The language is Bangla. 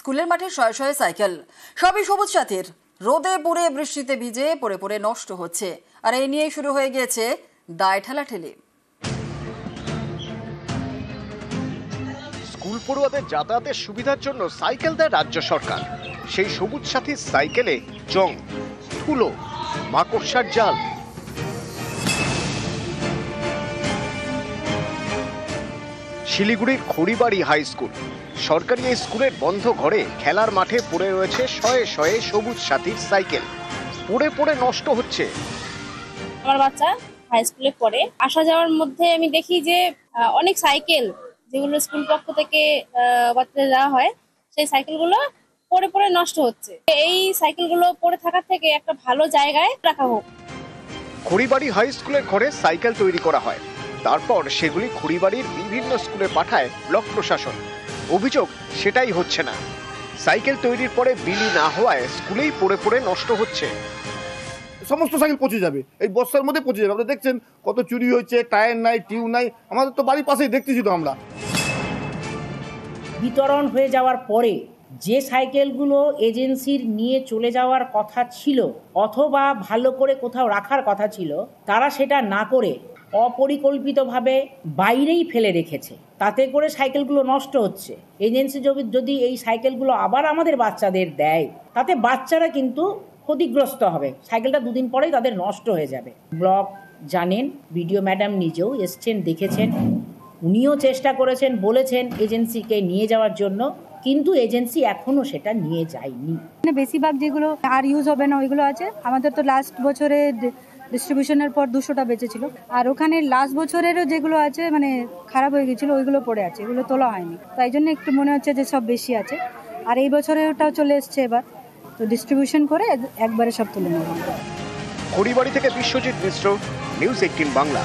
স্কুলের মাঠে শয়ে শয়ে সাইকেল, সবই সবুজ সাথীর। রোদে পুড়ে বৃষ্টিতে ভিজে পড়ে পড়ে নষ্ট হচ্ছে, আর এই নিয়েই শুরু হয়ে গিয়েছে দায় ঠেলাঠেলি। স্কুল পড়ুয়াদের যাতায়াতের সুবিধার জন্য সাইকেল দেয় রাজ্য সরকার। সেই সবুজ সাথীর সাইকেলে জং, ধুলো, মাকড়সার জাল। শিলিগুড়ির খড়িবাড়ি হাই স্কুল, সরকারি এই স্কুলের বন্ধ ঘরে খেলার মাঠে পড়ে রয়েছে শয়ে শয়ে সবুজ সাথীর সাইকেল। পড়ে পড়ে নষ্ট হচ্ছে। আমার বাচ্চা হাই স্কুলে পড়ে, আসা যাওয়ার মধ্যে আমি দেখি যে অনেক সাইকেল যেগুলো স্কুল পক্ষ থেকে বাচ্চাদের দেওয়া হয়, সেই সাইকেলগুলো পড়ে পড়ে নষ্ট হচ্ছে। এই সাইকেলগুলো পড়ে থাকার থেকে একটা ভালো জায়গায় রাখা হোক। খড়িবাড়ি হাই স্কুলের ঘরে সাইকেল তৈরি করা হয়, তারপর সেগুলি খড়িবাড়ির বিভিন্ন স্কুলে পাঠায় ব্লক প্রশাসন। অভিযোগ সেটাই হচ্ছে না। সাইকেল তৈরির পরে বিলি না হওয়ায় স্কুলেই পড়ে পড়ে নষ্ট হচ্ছে। সমস্ত সাইকেল পচে যাবে, এই বর্ষার মধ্যে পচে যাবে। আপনারা দেখছেন কত চুরি হয়েছে, টায়ার নাই, টিউ নাই। আমাদের তো বাড়ির পাশেই দেখতেছি তো আমরা। বিতরণ হয়ে যাওয়ার পরে যে সাইকেলগুলো এজেন্সির নিয়ে চলে যাওয়ার কথা ছিল অথবা ভালো করে কোথাও রাখার কথা ছিল, তারা সেটা না করে অপরিকল্পিতভাবে বাইরেই ফেলে রেখেছে। তাতে করে সাইকেলগুলো নষ্ট হচ্ছে। এজেন্সি যদি এই সাইকেলগুলো আবার আমাদের বাচ্চাদের দেয়, তাতে বাচ্চারা কিন্তু ক্ষতিগ্রস্ত হবে। সাইকেলটা দুদিন পরেই তাদের নষ্ট হয়ে যাবে। ব্লক জানেন, বিডিও ম্যাডাম নিজেও এসছেন, দেখেছেন, উনিও চেষ্টা করেছেন, বলেছেন এজেন্সিকে নিয়ে যাওয়ার জন্য, কিন্তু এজেন্সি এখনো সেটা নিয়ে যায়নি। বেশিরভাগ যেগুলো আর ইউজ হবে না ওইগুলো আছে। আমাদের তো লাস্ট বছরে ডিস্ট্রিবিউশনের পর 200টা বেঁচেছিল, আর ওখানে লাস্ট বছরেরও যেগুলো আছে মানে খারাপ হয়ে গেছিলো ওইগুলো পড়ে আছে, এগুলো তোলা হয়নি। তাই জন্য একটু মনে হচ্ছে যে সব বেশি আছে। আর এই বছরে ওটাও চলে এসছে, এবার তো ডিস্ট্রিবিউশন করে একবারে সব তুলে নেব। খড়িবাড়ি থেকে বিশ্বজিৎ মিশ্র, নিউজ 18 বাংলা।